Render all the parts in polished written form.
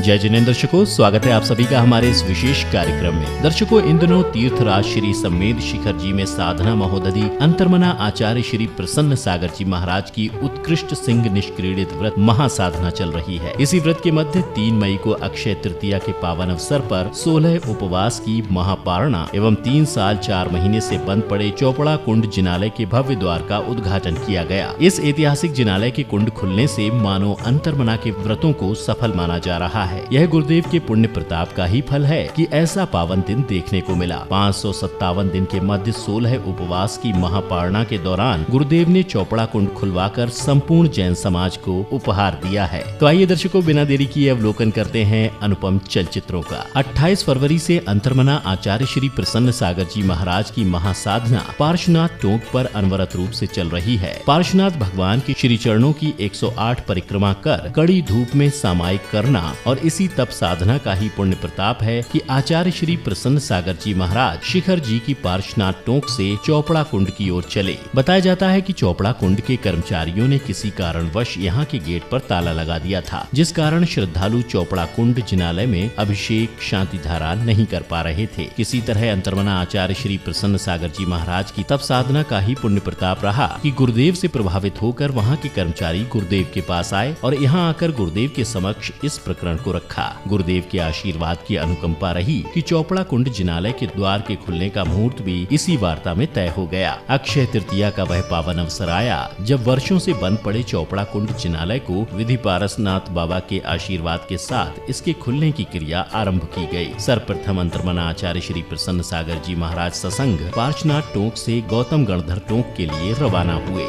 जय जिनेंद्र दर्शकों, स्वागत है आप सभी का हमारे इस विशेष कार्यक्रम में। दर्शकों, इन दिनों तीर्थराज श्री सम्मेद शिखर जी में साधना महोदधि अंतर्मना आचार्य श्री प्रसन्न सागर जी महाराज की उत्कृष्ट सिंह निष्क्रीडित व्रत महासाधना चल रही है। इसी व्रत के मध्य 3 मई को अक्षय तृतीया के पावन अवसर पर 16 उपवास की महापारणा एवं 3 साल 4 महीने से बंद पड़े चौपड़ा कुंड जिनालय के भव्य द्वार का उद्घाटन किया गया। इस ऐतिहासिक जिनालय के कुंड खुलने से मानो अंतर्मना के व्रतों को सफल माना जा रहा है। यह गुरुदेव के पुण्य प्रताप का ही फल है कि ऐसा पावन दिन देखने को मिला। 557 दिन के मध्य 16 उपवास की महापारणा के दौरान गुरुदेव ने चौपड़ा कुंड खुलवाकर संपूर्ण जैन समाज को उपहार दिया है। तो आइए दर्शकों, बिना देरी किए अवलोकन करते हैं अनुपम चलचित्रों का। 28 फरवरी से अंतर्मना आचार्य श्री प्रसन्न सागर जी महाराज की महासाधना पार्श्वनाथ टोंक पर अनवरत रूप से चल रही है। पार्श्वनाथ भगवान के श्री चरणों की 108 परिक्रमा कर कड़ी धूप में सामायिक करना और इसी तप साधना का ही पुण्य प्रताप है कि आचार्य श्री प्रसन्न सागर जी महाराज शिखर जी की पार्श्वनाथ टोंक से चौपड़ा कुंड की ओर चले। बताया जाता है कि चौपड़ा कुंड के कर्मचारियों ने किसी कारणवश यहाँ के गेट पर ताला लगा दिया था, जिस कारण श्रद्धालु चौपड़ा कुंड जिनालय में अभिषेक शांति धारा नहीं कर पा रहे थे। किसी तरह अंतर्मना आचार्य श्री प्रसन्न सागर जी महाराज की तप साधना का ही पुण्य प्रताप रहा कि गुरुदेव से प्रभावित होकर वहाँ के कर्मचारी गुरुदेव के पास आए और यहाँ आकर गुरुदेव के समक्ष इस प्रकरण को रखा। गुरुदेव के आशीर्वाद की अनुकंपा रही कि चौपड़ा कुंड जिनालय के द्वार के खुलने का मुहूर्त भी इसी वार्ता में तय हो गया। अक्षय तृतीया का वह पावन अवसर आया जब वर्षों से बंद पड़े चौपड़ा कुंड जिनालय को विधि पारसनाथ बाबा के आशीर्वाद के साथ इसके खुलने की क्रिया आरंभ की गई। सर्वप्रथम अंतर्मना आचार्य श्री प्रसन्न सागर जी महाराज ससंग पार्श्वनाथ टोंक से गौतम गणधर टोंक के लिए रवाना हुए।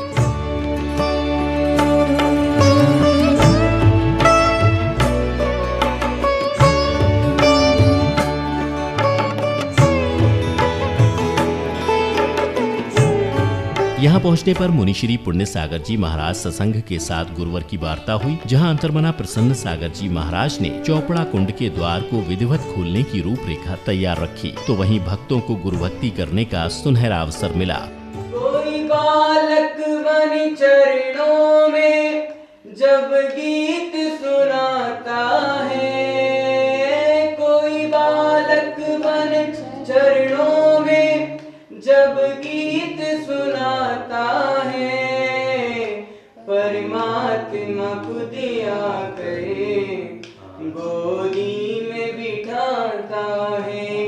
यहाँ पहुँचने पर मुनिश्री पुण्य सागर जी महाराज ससंग के साथ गुरुवर की वार्ता हुई, जहाँ अंतर्मना प्रसन्न सागर जी महाराज ने चौपड़ा कुंड के द्वार को विधिवत खोलने की रूपरेखा तैयार रखी। तो वहीं भक्तों को गुरुभक्ति करने का सुनहरा अवसर मिला। कोई बालक बन चरणों में जब गीत सुनाता है, कोई बालक बन चरणों में जब गीत सुनाता है, परमात्मा खुद आकर गोदी में बिठाता है।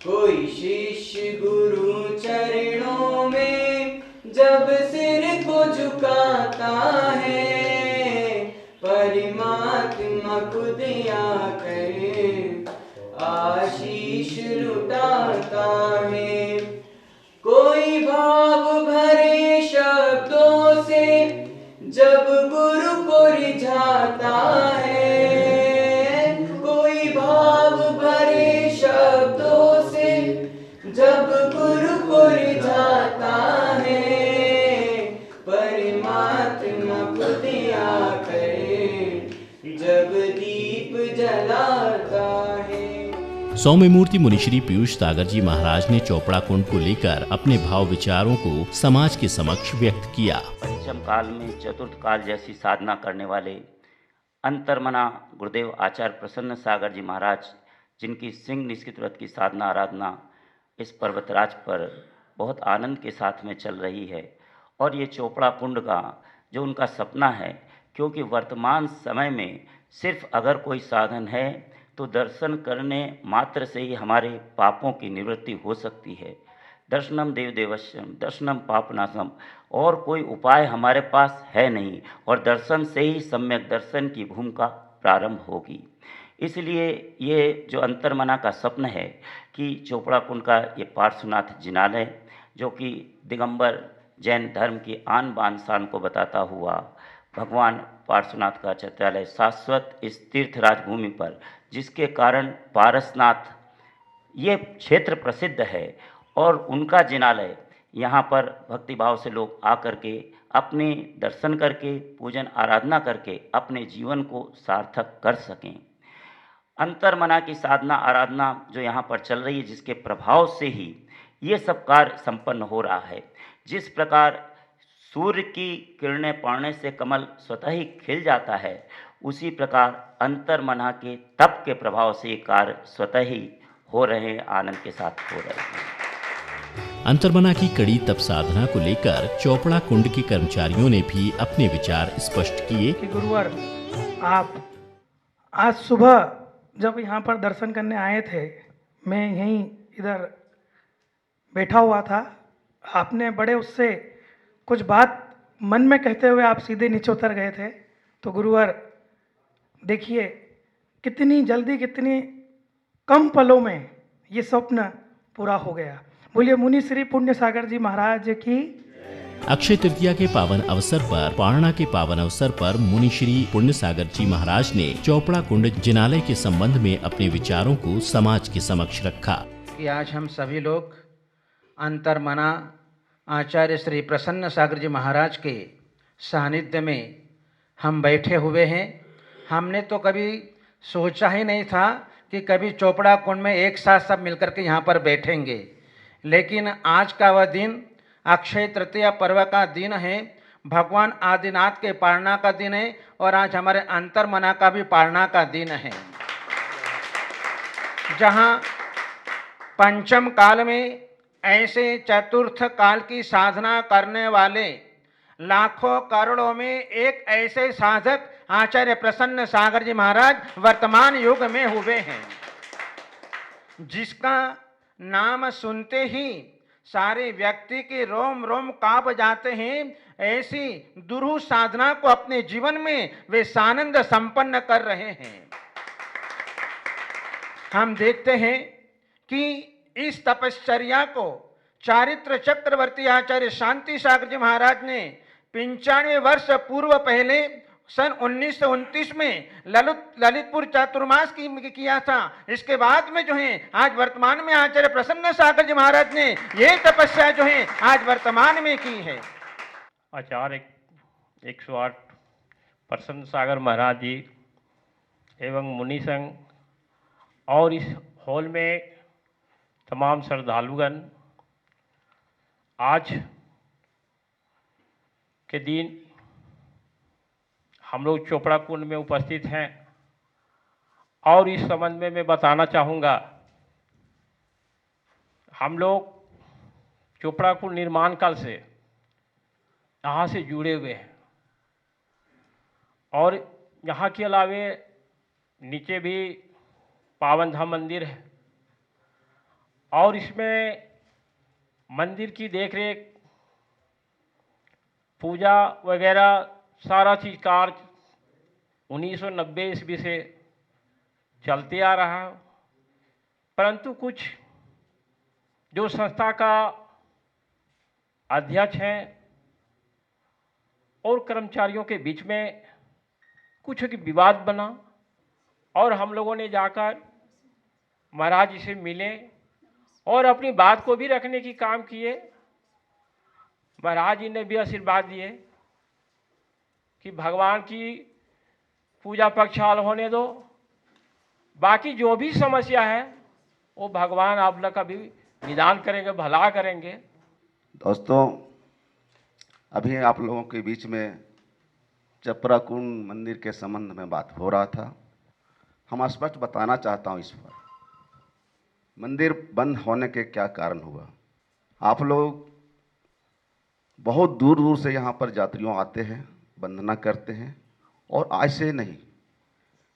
कोई शिष्य गुरु चरणों में जब सिर को झुकाता है, परमात्मा खुद आकर आशीष लुटाता है। कोई भाव भरे शब्दों से जब गुरु को रिझाता है, कोई भाव भरे शब्दों से जब गुरु को रिझाता है, परमात्मा खुद आकर जब दीप जलाता है। सौम्य मूर्ति मुनिश्री पीयूष सागर जी महाराज ने चौपड़ा कुंड को लेकर अपने भाव विचारों को समाज के समक्ष व्यक्त किया। पंचम काल में चतुर्थ काल जैसी साधना करने वाले अंतर्मना गुरुदेव आचार्य प्रसन्न सागर जी महाराज, जिनकी सिंह निष्कृत व्रत की साधना आराधना इस पर्वतराज पर बहुत आनंद के साथ में चल रही है। और ये चौपड़ा कुंड का जो उनका सपना है, क्योंकि वर्तमान समय में सिर्फ अगर कोई साधन है तो दर्शन करने मात्र से ही हमारे पापों की निवृत्ति हो सकती है। दर्शनम देव देवश्यम दर्शनम पापनाशम, और कोई उपाय हमारे पास है नहीं, और दर्शन से ही सम्यक दर्शन की भूमिका प्रारंभ होगी। इसलिए ये जो अंतर्मना का स्वप्न है कि चौपड़ा कुंड का ये पार्श्वनाथ जिनालय, जो कि दिगंबर जैन धर्म की आन बान शान को बताता हुआ भगवान पार्श्वनाथ का छत्रालय शाश्वत इस तीर्थ राजभूमि पर, जिसके कारण पारसनाथ ये क्षेत्र प्रसिद्ध है और उनका जिनालय, यहाँ पर भक्तिभाव से लोग आकर के अपने दर्शन करके पूजन आराधना करके अपने जीवन को सार्थक कर सकें। अंतर्मना की साधना आराधना जो यहाँ पर चल रही है, जिसके प्रभाव से ही ये सब कार्य संपन्न हो रहा है। जिस प्रकार सूर्य की किरणें पड़ने से कमल स्वतः ही खिल जाता है, उसी प्रकार अंतर्मना के तप के प्रभाव से ये कार्य स्वतः ही हो रहे हैं, आनंद के साथ हो रहे हैं। अंतर्मना की कड़ी तप साधना को लेकर चोपड़ा कुंड के कर्मचारियों ने भी अपने विचार स्पष्ट किए कि गुरुवर, आप आज सुबह जब यहाँ पर दर्शन करने आए थे, मैं यहीं इधर बैठा हुआ था, आपने बड़े उससे कुछ बात मन में कहते हुए आप सीधे नीचे उतर गए थे। तो गुरुवर देखिए, कितनी जल्दी, कितनी कम पलों में ये स्वप्न पूरा हो गया। बोलिए मुनि श्री पुण्य सागर जी महाराज की। अक्षय तृतीया के पावन अवसर पर, पारणा के पावन अवसर पर मुनि श्री पुण्य सागर जी महाराज ने चोपड़ा कुंड जिनालय के संबंध में अपने विचारों को समाज के समक्ष रखा। कि आज हम सभी लोग अंतर्मना आचार्य श्री प्रसन्न सागर जी महाराज के सानिध्य में हम बैठे हुए हैं। हमने तो कभी सोचा ही नहीं था कि कभी चोपड़ा कुंड में एक साथ सब मिलकर के यहाँ पर बैठेंगे, लेकिन आज का वह दिन अक्षय तृतीया पर्व का दिन है, भगवान आदिनाथ के पारणा का दिन है और आज हमारे अंतर्मना का भी पारणा का दिन है, जहाँ पंचम काल में ऐसे चतुर्थ काल की साधना करने वाले लाखों करोड़ों में एक ऐसे साधक आचार्य प्रसन्न सागर जी महाराज वर्तमान युग में हुए हैं, जिसका नाम सुनते ही सारे व्यक्ति के रोम रोम कांप जाते हैं। ऐसी दुरूह साधना को अपने जीवन में वे सानंद संपन्न कर रहे हैं। हम देखते हैं कि इस तपश्चर्या को चारित्र चक्रवर्ती आचार्य शांति सागर जी महाराज ने 95 वर्ष पूर्व पहले सन 1929 में ललितपुर चातुर्मास की किया था। इसके बाद में जो है आज वर्तमान में आचार्य प्रसन्न सागर जी महाराज ने ये तपस्या जो है आज वर्तमान में की है। आचार्य 108 प्रसन्न सागर महाराज जी एवं मुनि संघ और इस हॉल में तमाम श्रद्धालुगण आज के दिन हम लोग चोपड़ा कुंड में उपस्थित हैं और इस संबंध में मैं बताना चाहूँगा, हम लोग चोपड़ा कुंड निर्माण काल से यहाँ से जुड़े हुए हैं और यहाँ के अलावे नीचे भी पावन धाम मंदिर है और इसमें मंदिर की देखरेख, पूजा वगैरह सारा चीज कार्य 1990 ईस्वी से चलते आ रहा है, परंतु कुछ जो संस्था का अध्यक्ष हैं और कर्मचारियों के बीच में कुछ विवाद बना और हम लोगों ने जाकर महाराज जी से मिले और अपनी बात को भी रखने की काम किए। महाराज जी ने भी आशीर्वाद दिए कि भगवान की पूजा पक्षाल होने दो, बाकी जो भी समस्या है वो भगवान आप लोग का भी निदान करेंगे, भला करेंगे। दोस्तों, अभी आप लोगों के बीच में चोपड़ा कुंड मंदिर के संबंध में बात हो रहा था। हम स्पष्ट बताना चाहता हूँ इस पर मंदिर बंद होने के क्या कारण हुआ। आप लोग बहुत दूर दूर से यहाँ पर यात्रियों आते हैं, वंदना करते हैं और आज से नहीं,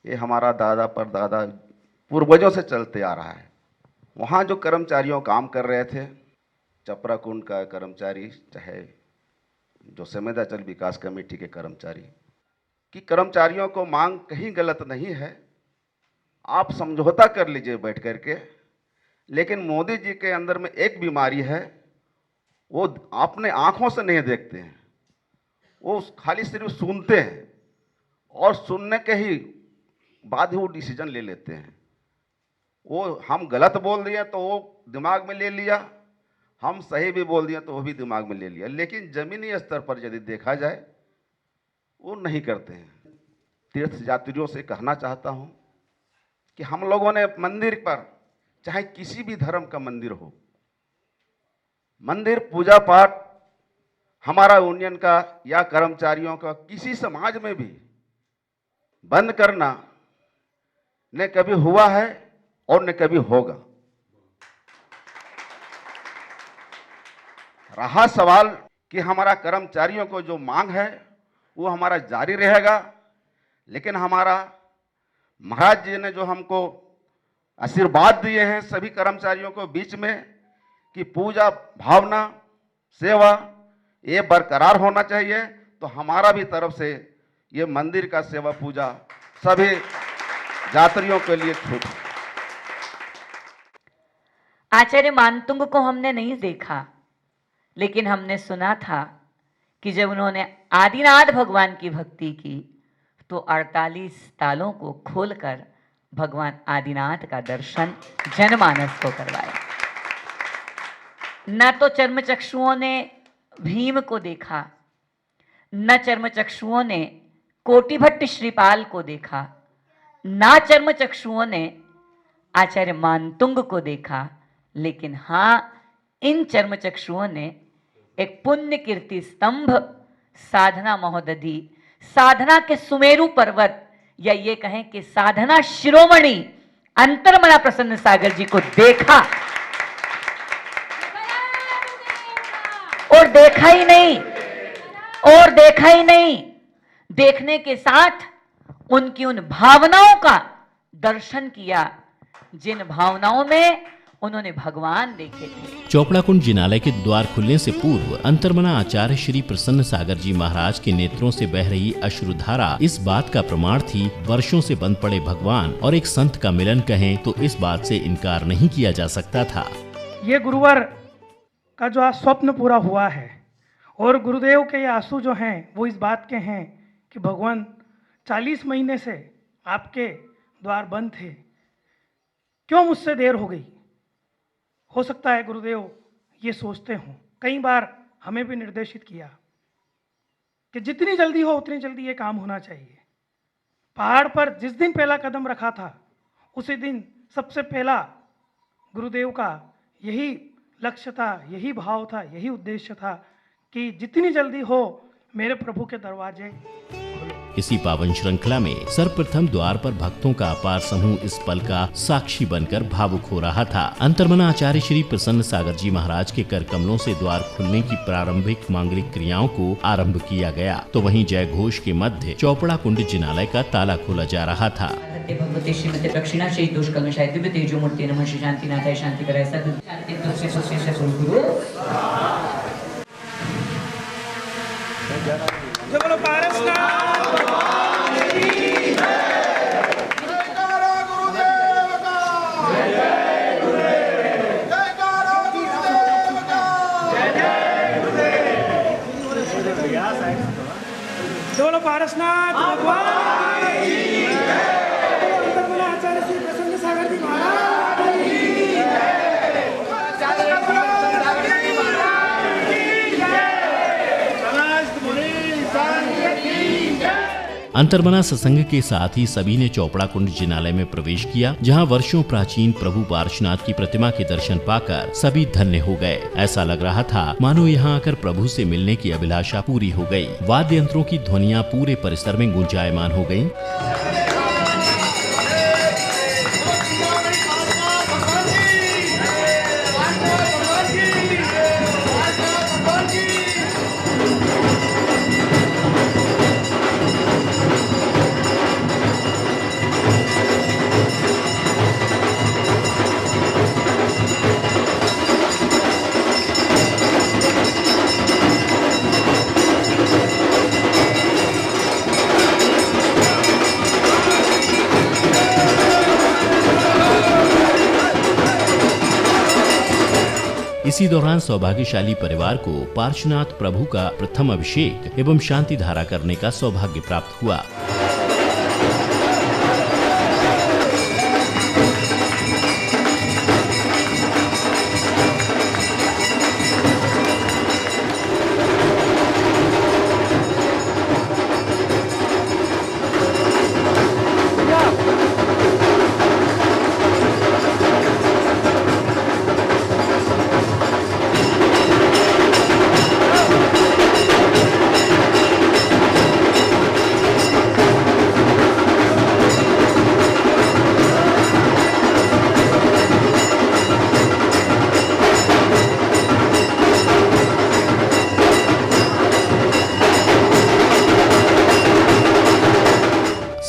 ये हमारा दादा परदादा पूर्वजों से चलते आ रहा है। वहाँ जो कर्मचारियों काम कर रहे थे, चोपड़ा कुंड का कर्मचारी चाहे जो संवेदनाचल विकास कमेटी के कर्मचारी, कि कर्मचारियों को मांग कहीं गलत नहीं है, आप समझौता कर लीजिए बैठ कर के, लेकिन मोदी जी के अंदर में एक बीमारी है, वो अपने आँखों से नहीं देखते हैं, वो खाली सिर्फ सुनते हैं और सुनने के ही बाद ही वो डिसीजन ले लेते हैं। वो हम गलत बोल दिए तो वो दिमाग में ले लिया, हम सही भी बोल दिए तो वो भी दिमाग में ले लिया, लेकिन ज़मीनी स्तर पर यदि देखा जाए वो नहीं करते हैं। तीर्थ यात्रियों से कहना चाहता हूँ कि हम लोगों ने मंदिर पर, चाहे किसी भी धर्म का मंदिर हो, मंदिर पूजा पाठ हमारा यूनियन का या कर्मचारियों का किसी समाज में भी बंद करना न कभी हुआ है और न कभी होगा। रहा सवाल कि हमारा कर्मचारियों को जो मांग है वो हमारा जारी रहेगा, लेकिन हमारा महाराज जी ने जो हमको आशीर्वाद दिए हैं सभी कर्मचारियों को बीच में कि पूजा भावना सेवा ये बरकरार होना चाहिए, तो हमारा भी तरफ से ये मंदिर का सेवा पूजा सभी यात्रियों के लिए छूट। आचार्य मानतुंग को हमने नहीं देखा, लेकिन हमने सुना था कि जब उन्होंने आदिनाथ भगवान की भक्ति की तो 48 तालों को खोलकर भगवान आदिनाथ का दर्शन जनमानस को करवाया। न तो चर्मचक्षुओं ने भीम को देखा, न चर्मचक्षुओं ने कोटिभट्ट श्रीपाल को देखा, न चर्मचक्षुओं ने आचार्य मानतुंग को देखा, लेकिन हाँ, इन चर्मचक्षुओं ने एक पुण्य कीर्ति स्तंभ साधना महोदधि, साधना के सुमेरु पर्वत, या ये कहें कि साधना शिरोमणि अंतर्मना प्रसन्न सागर जी को देखा। और देखा ही नहीं, देखने के साथ उनकी उन भावनाओं का दर्शन किया जिन भावनाओं में उन्होंने भगवान देखे थे। चोपड़ा कुंड जिनालय के द्वार खुलने से पूर्व अंतर्मना आचार्य श्री प्रसन्न सागर जी महाराज के नेत्रों से बह रही अश्रुधारा इस बात का प्रमाण थी, वर्षों से बंद पड़े भगवान और एक संत का मिलन कहें तो इस बात से इनकार नहीं किया जा सकता था। ये गुरुवर का जो आज स्वप्न पूरा हुआ है, और गुरुदेव के ये आंसू जो हैं वो इस बात के हैं कि भगवान 40 महीने से आपके द्वार बंद थे, क्यों मुझसे देर हो गई। हो सकता है गुरुदेव ये सोचते हों, कई बार हमें भी निर्देशित किया कि जितनी जल्दी हो उतनी जल्दी ये काम होना चाहिए। पहाड़ पर जिस दिन पहला कदम रखा था उसी दिन सबसे पहला गुरुदेव का यही लक्ष्य था, यही भाव था, यही उद्देश्य था कि जितनी जल्दी हो मेरे प्रभु के दरवाजे। इसी पावन श्रृंखला में सर्वप्रथम द्वार पर भक्तों का अपार समूह इस पल का साक्षी बनकर भावुक हो रहा था। अंतर्मना आचार्य श्री प्रसन्न सागर जी महाराज के कर कमलों से द्वार खुलने की प्रारंभिक मांगलिक क्रियाओं को आरंभ किया गया, तो वहीं जय घोष के मध्य चौपड़ा कुंड जिनालय का ताला खोला जा रहा था। भगवते श्रीमती प्रक्षिणा श्री दुष्कल्मषाय दिव्य तेजो मूर्ति नमः श्री शांतिनाथाय शांति कराय सद् शांति दुख से गुरु। जय बोलो पारसनाथ भगवान की जय। जयकारा गुरुदेव का, जय गुरुदेव। जयकारा गुरुदेव का, जय गुरुदेव। जय बोलो पारसनाथ भगवान की जय। अंतर्मना आचार्य श्री प्रसन्न सागर जी महाराज की जय। अंतर्मना सत्संग के साथ ही सभी ने चौपड़ा कुंड जिनालय में प्रवेश किया, जहां वर्षों प्राचीन प्रभु पार्श्वनाथ की प्रतिमा के दर्शन पाकर सभी धन्य हो गए। ऐसा लग रहा था मानो यहां आकर प्रभु से मिलने की अभिलाषा पूरी हो गई। वाद्य यंत्रों की ध्वनियां पूरे परिसर में गुंजायमान हो गयी। इसी दौरान सौभाग्यशाली परिवार को पार्श्वनाथ प्रभु का प्रथम अभिषेक एवं शांति धारा करने का सौभाग्य प्राप्त हुआ।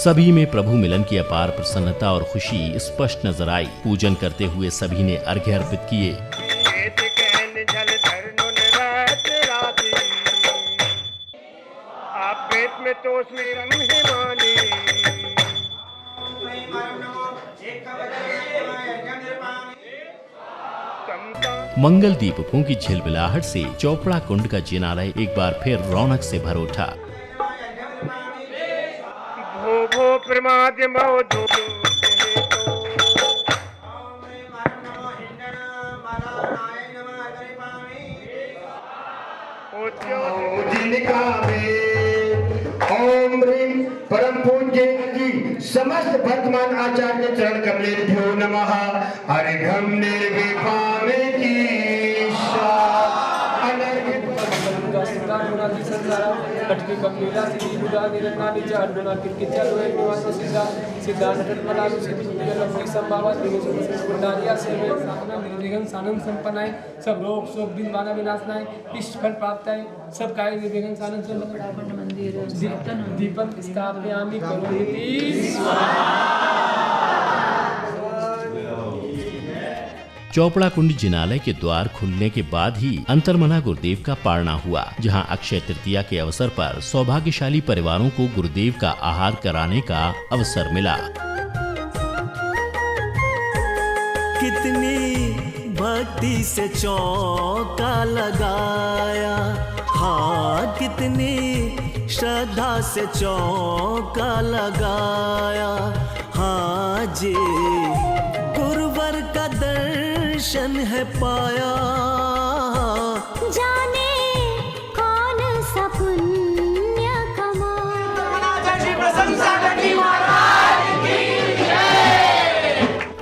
सभी में प्रभु मिलन की अपार प्रसन्नता और खुशी स्पष्ट नजर आई। पूजन करते हुए सभी ने अर्घ्य अर्पित किए। मंगल दीपकों की झिलमिलाहट से चोपड़ा कुंड का जिनालय एक बार फिर रौनक से भर उठा। ओम ह्रीं परम पूज्य जी समस्त वर्तमान आचार्य चरण कमलेभ्यो नमः। अर्घ्यं निर्विभामे की कटकी कपिला सिद्धि बुधा निरन्नानि च अर्जुना किरकिचा लोहे निवास सिद्धा सिद्धांत नटमला सिद्धि लक्ष्मी संभावा निर्गुणारिया से निर्विघ्न सानंद संपन्नाय सब रोग शोक दिन बाधा विनाशनाय इष्ट फल प्राप्ताय सब कार्य निर्विघ्न सानंद संपन्न मंदिर दीपक स्थापयामि करोति। चोपड़ा कुंड जिनालय के द्वार खुलने के बाद ही अंतर्मना गुरुदेव का पारना हुआ, जहां अक्षय तृतीया के अवसर पर सौभाग्यशाली परिवारों को गुरुदेव का आहार कराने का अवसर मिला। कितनी भक्ति से चौका लगाया, हाँ कितनी श्रद्धा से चौका लगाया, हाँ जी गुरुवर का दर्शन है पाया। जाने कौन सा पुण्य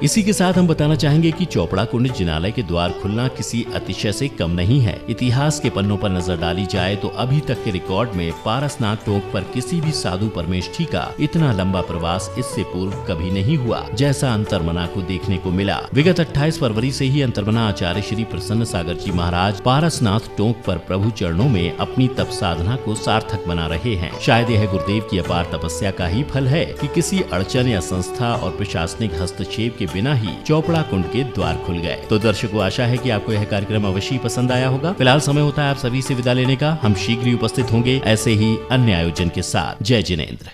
इसी के साथ हम बताना चाहेंगे कि चोपड़ा कुंड जिनालय के द्वार खुलना किसी अतिशय से कम नहीं है। इतिहास के पन्नों पर नजर डाली जाए तो अभी तक के रिकॉर्ड में पारसनाथ टोंक पर किसी भी साधु परमेष्ठी का इतना लंबा प्रवास इससे पूर्व कभी नहीं हुआ, जैसा अंतर्मना को देखने को मिला। विगत 28 फरवरी से ही अंतर्मना आचार्य श्री प्रसन्न सागर जी महाराज पारसनाथ टोंक पर प्रभु चरणों में अपनी तप साधना को सार्थक बना रहे हैं। शायद यह गुरुदेव की अपार तपस्या का ही फल है कि किसी अड़चन या संस्था और प्रशासनिक हस्तक्षेप के बिना ही चोपड़ा कुंड के द्वार खुल गए। तो दर्शकों, आशा है कि आपको यह कार्यक्रम अवश्य ही पसंद आया होगा। फिलहाल समय होता है आप सभी से विदा लेने का। हम शीघ्र ही उपस्थित होंगे ऐसे ही अन्य आयोजन के साथ। जय जिनेंद्र।